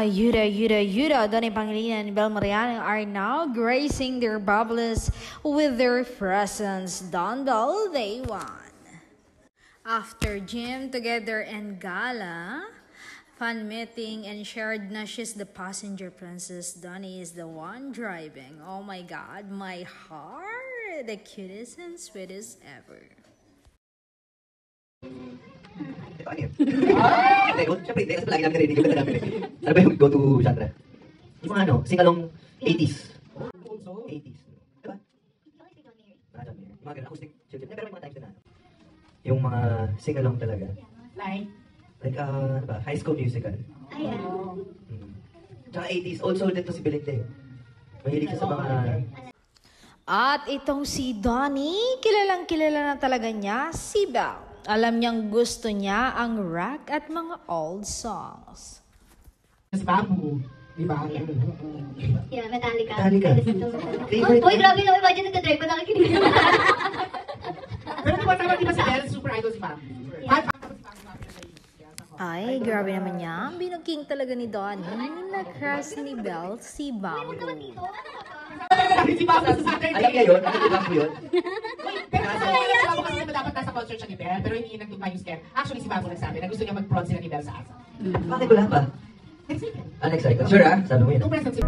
Yuda, Donnie Pangilinan and Bel Mariano are now gracing their bubbles with their presence. Don Bell, they won. After gym together and gala, fan meeting and shared na she's the passenger princess, Donnie is the one driving. Oh my God, my heart, the cutest and sweetest ever. Siyempre, hindi kasi palagi namin narinig yung kanta namin eh. Ano ba yung go-to genre? Yung mga sing-along 80s. 80s. Diba? Mga ganun, acoustic, chill-chill. Pero may mga times na yung mga sing-along talaga. Like, ano ba, High School Musical. Tsaka 80s, also din to si Belinda. Mahilig siya sa mga... At itong si Donnie, kilalang-kilala na talaga niya si Belle. Alam niyang gusto niya ang rock at mga old songs. si Babu, di ba? Yeah, Metallica. Favorite Uy, grabe na, imagine nagka-drive ko nakikinig. Pero di ba si Belle, super idol si Babu? Ay, grabe naman niya. Binugking talaga ni Donnie. Na-crush ni Belle si Babu. Si Babu sa Saturday. Alam niya yun? Alam mo yun? Pero alam mo kasi dapat nasa concert siya ni Belle, pero hindi nagtugma yung scare. Actually, si Babu nagsabi na gusto niya mag-prod sila ni Belle sa asa. Bakit wala pa? Next weekend. Next cycle. Sure ah? Sabi mo yun. Nung present si